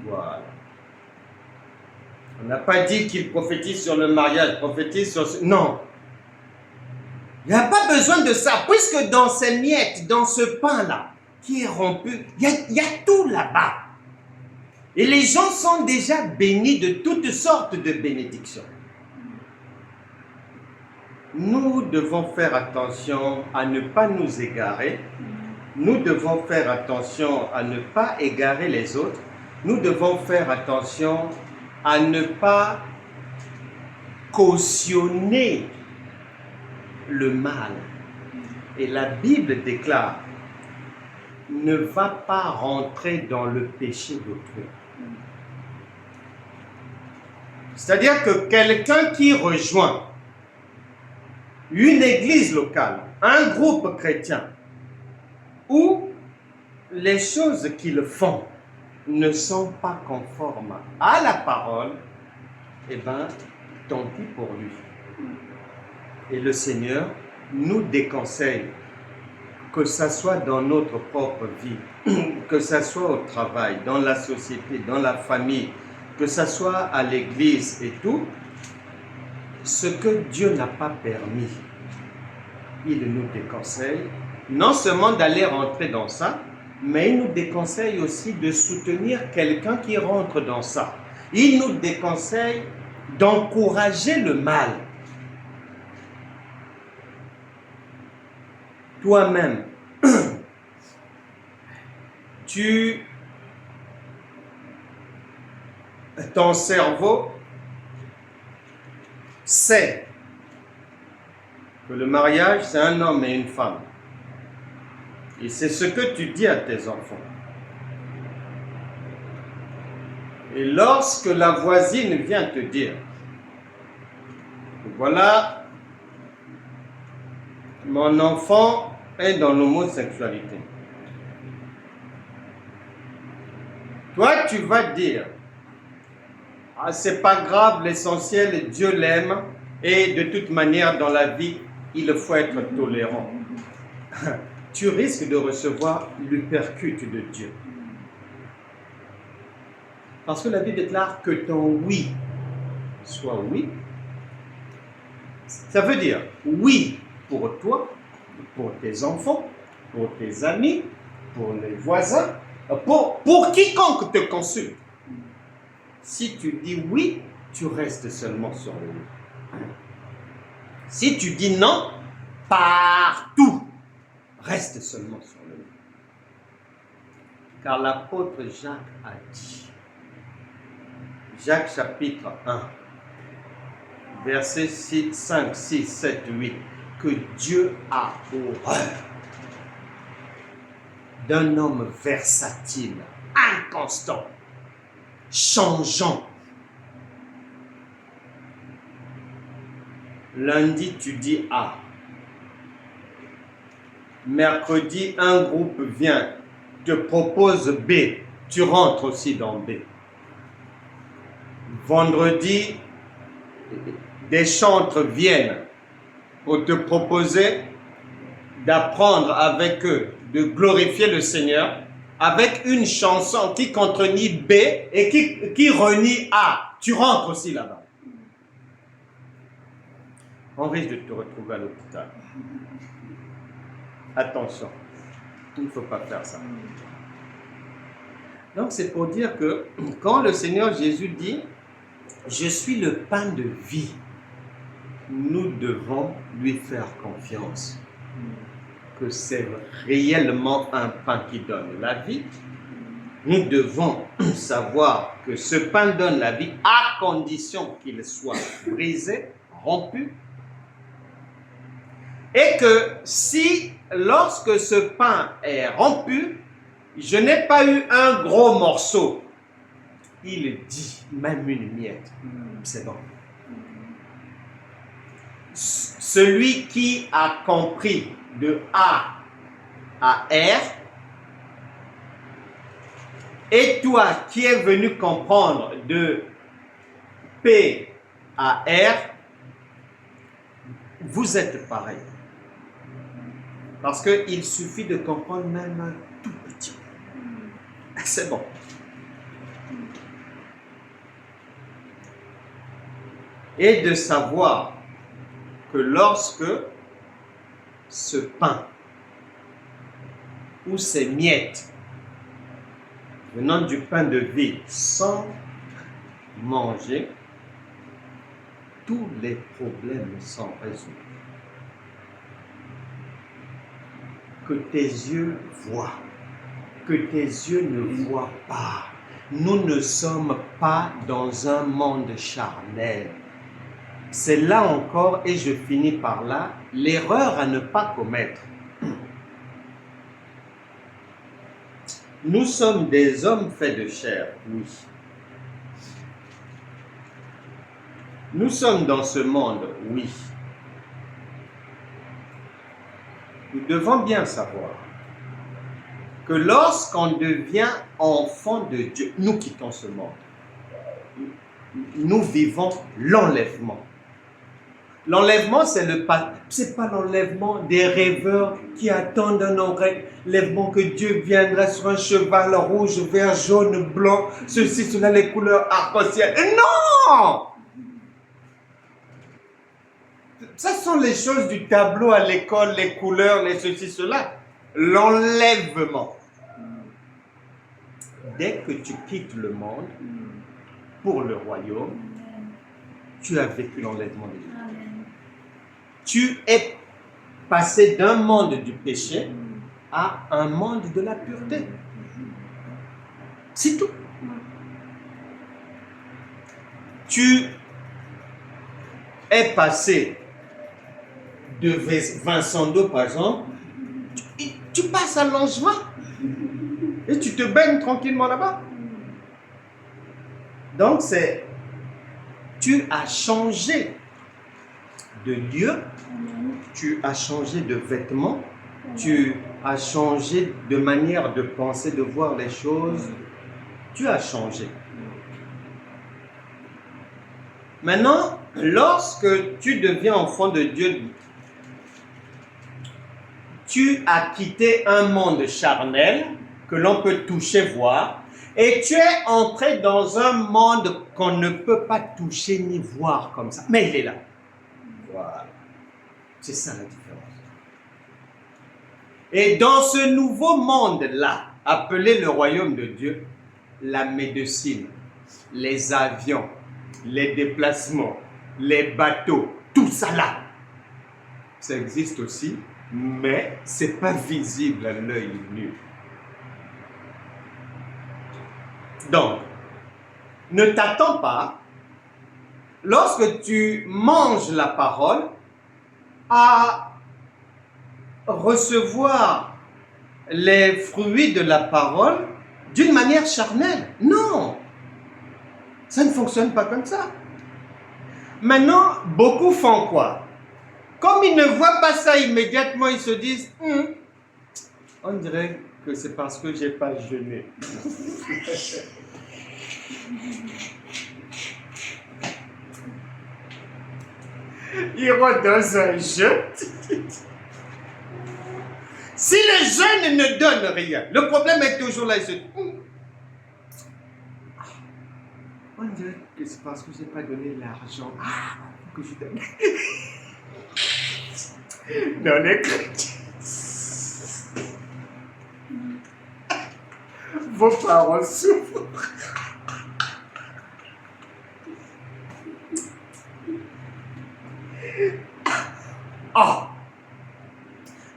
Voilà. On n'a pas dit qu'il prophétise sur le mariage, prophétise sur... Non. Il n'y a pas besoin de ça, puisque dans ces miettes, dans ce pain-là, qui est rompu, il y a tout là-bas. Et les gens sont déjà bénis de toutes sortes de bénédictions. Nous devons faire attention à ne pas nous égarer. Nous devons faire attention à ne pas égarer les autres. Nous devons faire attention à ne pas cautionner le mal. Et la Bible déclare, ne va pas rentrer dans le péché d'autrui. C'est-à-dire que quelqu'un qui rejoint une église locale, un groupe chrétien, où les choses qu'ils font ne sont pas conformes à la parole, eh bien, tant pis pour lui. Et le Seigneur nous déconseille, que ce soit dans notre propre vie, que ce soit au travail, dans la société, dans la famille, que ce soit à l'église et tout, ce que Dieu n'a pas permis, il nous déconseille non seulement d'aller rentrer dans ça, mais il nous déconseille aussi de soutenir quelqu'un qui rentre dans ça. Il nous déconseille d'encourager le mal. Toi-même, ton cerveau sait que le mariage, c'est un homme et une femme. Et c'est ce que tu dis à tes enfants. Et lorsque la voisine vient te dire, voilà, mon enfant est dans l'homosexualité. Toi, tu vas dire, ah, c'est pas grave, l'essentiel, Dieu l'aime, et de toute manière, dans la vie, il faut être tolérant. Tu risques de recevoir l'uppercut de Dieu. Parce que la Bible déclare que ton oui soit oui. Ça veut dire oui pour toi, pour tes enfants, pour tes amis, pour les voisins, pour quiconque te consulte. Si tu dis oui, tu restes seulement sur le oui. Si tu dis non, partout, reste seulement sur le oui. Car l'apôtre Jacques a dit, Jacques chapitre 1, versets 5, 6, 7, 8, que Dieu a horreur d'un homme versatile, inconstant, changeant. Lundi, tu dis A. Mercredi, un groupe vient, te propose B. Tu rentres aussi dans B. Vendredi, des chantres viennent pour te proposer d'apprendre avec eux, de glorifier le Seigneur avec une chanson qui contrenie B et qui renie A. Tu rentres aussi là-bas. On risque de te retrouver à l'hôpital. Attention, il ne faut pas faire ça. Donc c'est pour dire que quand le Seigneur Jésus dit « Je suis le pain de vie », nous devons lui faire confiance. que c'est réellement un pain qui donne la vie, nous devons savoir que ce pain donne la vie à condition qu'il soit brisé, rompu, et que si, lorsque ce pain est rompu, je n'ai pas eu un gros morceau, il dit, même une miette, c'est bon. Celui qui a compris de A à R, et toi qui es venu comprendre de P à R, vous êtes pareil. Parce qu'il suffit de comprendre même un tout petit peu. C'est bon. Et de savoir que lorsque ce pain ou ces miettes venant du pain de vie sont mangés, tous les problèmes sont résolus. Que tes yeux voient, que tes yeux ne voient pas. Nous ne sommes pas dans un monde charnel. C'est là encore, et je finis par là, l'erreur à ne pas commettre. Nous sommes des hommes faits de chair, oui. Nous sommes dans ce monde, oui. Nous devons bien savoir que lorsqu'on devient enfant de Dieu, nous quittons ce monde. Nous vivons l'enlèvement. L'enlèvement, c'est pas l'enlèvement des rêveurs qui attendent un enlèvement que Dieu viendra sur un cheval rouge, vert, jaune, blanc, ceci, cela, les couleurs arc-en-ciel. Non! Ça sont les choses du tableau à l'école, les couleurs, les ceci, cela. L'enlèvement. Dès que tu quittes le monde pour le royaume, tu as vécu l'enlèvement de Dieu. Tu es passé d'un monde du péché à un monde de la pureté. C'est tout. Tu es passé de Vincent d'eau, par exemple, tu passes à Langevin et tu te baignes tranquillement là-bas. Donc, tu as changé de lieu, tu as changé de vêtements, tu as changé de manière de penser, de voir les choses, tu as changé. Maintenant, lorsque tu deviens enfant de Dieu, tu as quitté un monde charnel que l'on peut toucher, voir, et tu es entré dans un monde qu'on ne peut pas toucher ni voir comme ça. Mais il est là. Voilà. C'est ça la différence. Et dans ce nouveau monde-là, appelé le royaume de Dieu, la médecine, les avions, les déplacements, les bateaux, tout ça là, ça existe aussi, mais ce n'est pas visible à l'œil nu. Donc, ne t'attends pas, lorsque tu manges la parole, à recevoir les fruits de la parole d'une manière charnelle. Non, ça ne fonctionne pas comme ça. Maintenant, beaucoup font quoi? Comme ils ne voient pas ça immédiatement, ils se disent on dirait que c'est parce que je n'ai pas jeûné. Ils rentrent dans un jeûne. Si le jeûne ne donne rien, le problème est toujours là. Ils se disent on dirait que c'est parce que je n'ai pas donné l'argent que je donne. Dans les chrétiens. Vos parents souffrent.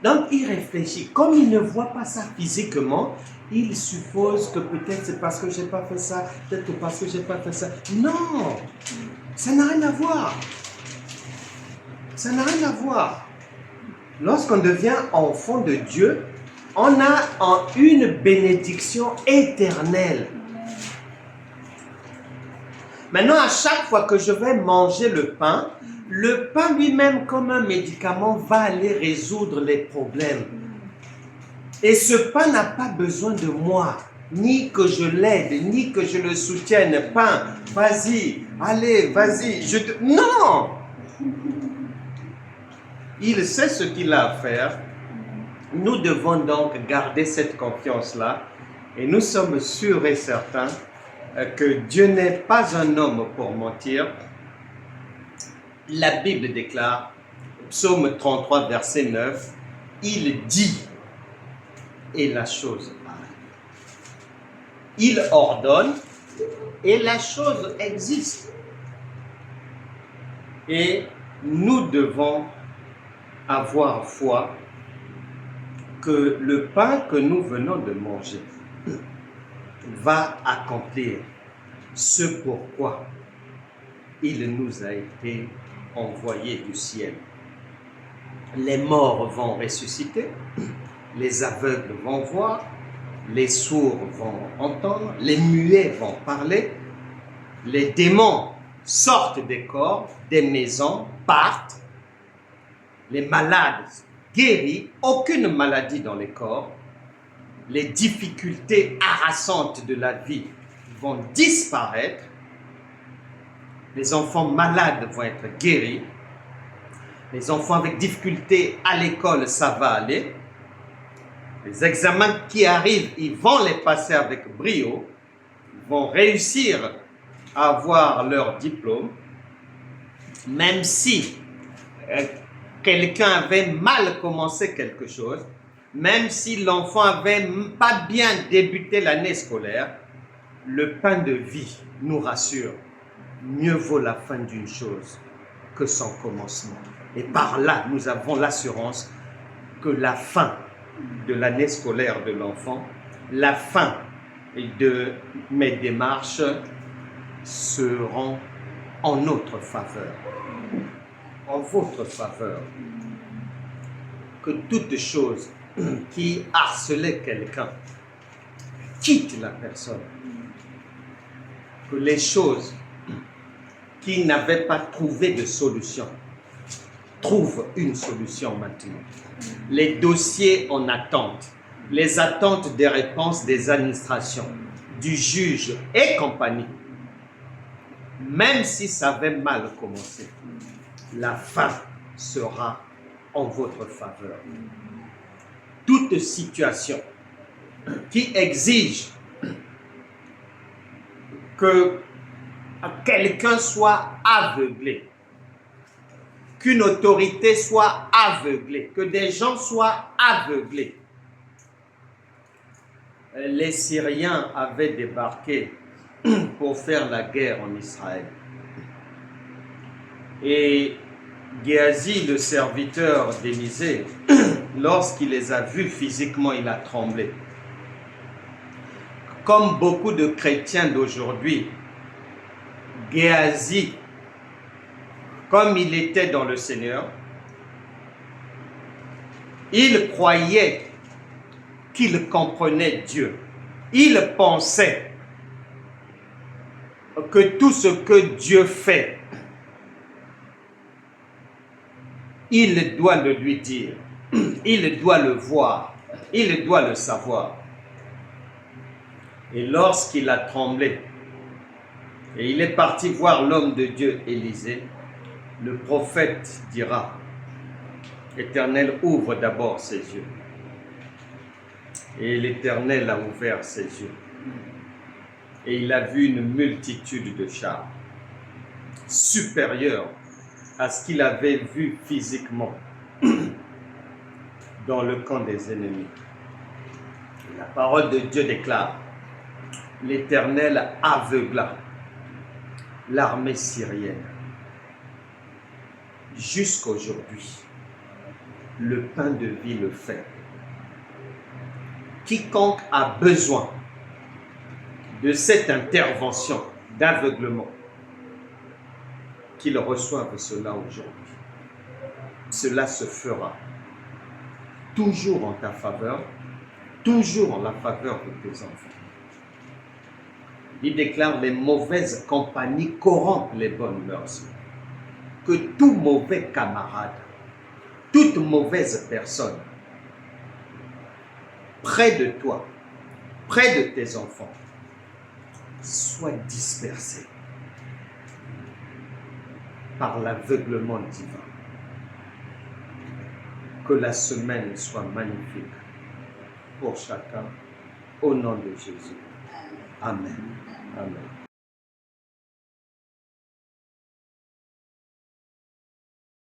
Donc, il réfléchit. Comme il ne voit pas ça physiquement, il suppose que peut-être c'est parce que je n'ai pas fait ça, peut-être que parce que je n'ai pas fait ça. Non, ça n'a rien à voir. Ça n'a rien à voir. Lorsqu'on devient enfant de Dieu, on a une bénédiction éternelle. Maintenant, à chaque fois que je vais manger le pain lui-même, comme un médicament, va aller résoudre les problèmes. Et ce pain n'a pas besoin de moi, ni que je l'aide, ni que je le soutienne. Pain, vas-y, allez, vas-y. Non! Il sait ce qu'il a à faire. Nous devons donc garder cette confiance-là. Et nous sommes sûrs et certains que Dieu n'est pas un homme pour mentir. La Bible déclare, Psaume 33, verset 9, il dit et la chose arrive. Il ordonne et la chose existe. Et nous devons avoir foi que le pain que nous venons de manger va accomplir ce pourquoi il nous a été envoyé du ciel. Les morts vont ressusciter, les aveugles vont voir, les sourds vont entendre, les muets vont parler, les démons sortent des corps, des maisons, partent, les malades guéris, aucune maladie dans les corps, les difficultés harassantes de la vie vont disparaître, les enfants malades vont être guéris, les enfants avec difficultés à l'école, ça va aller, les examens qui arrivent, ils vont les passer avec brio, ils vont réussir à avoir leur diplôme, même si quelqu'un avait mal commencé quelque chose, même si l'enfant avait pas bien débuté l'année scolaire, le pain de vie nous rassure. Mieux vaut la fin d'une chose que son commencement. Et par là, nous avons l'assurance que la fin de l'année scolaire de l'enfant, la fin de mes démarches seront en notre faveur, en votre faveur. Que toute chose qui harcelait quelqu'un quitte la personne. Que les choses qui n'avaient pas trouvé de solution trouvent une solution maintenant. Les dossiers en attente, les attentes des réponses des administrations, du juge et compagnie, même si ça avait mal commencé, la fin sera en votre faveur. Toute situation qui exige que quelqu'un soit aveuglé, qu'une autorité soit aveuglée, que des gens soient aveuglés. Les Syriens avaient débarqué pour faire la guerre en Israël. Et Géasi, le serviteur d'Élisée, lorsqu'il les a vus physiquement, il a tremblé. Comme beaucoup de chrétiens d'aujourd'hui, Géasi, comme il était dans le Seigneur, il croyait qu'il comprenait Dieu. Il pensait que tout ce que Dieu fait, il doit le lui dire, il doit le voir, il doit le savoir. Et lorsqu'il a tremblé, et il est parti voir l'homme de Dieu Élisée, le prophète dira, l'Éternel ouvre d'abord ses yeux. Et l'Éternel a ouvert ses yeux. Et il a vu une multitude de chars, supérieurs à ce qu'il avait vu physiquement dans le camp des ennemis. La parole de Dieu déclare, l'Éternel aveugla l'armée syrienne. Jusqu'aujourd'hui, le pain de vie le fait. Quiconque a besoin de cette intervention d'aveuglement, qu'il reçoive cela aujourd'hui. Cela se fera toujours en ta faveur, toujours en la faveur de tes enfants. Il déclare: les mauvaises compagnies corrompent les bonnes mœurs. Que tout mauvais camarade, toute mauvaise personne, près de toi, près de tes enfants, soit dispersé par l'aveuglement divin. Que la semaine soit magnifique pour chacun, au nom de Jésus. Amen. Amen.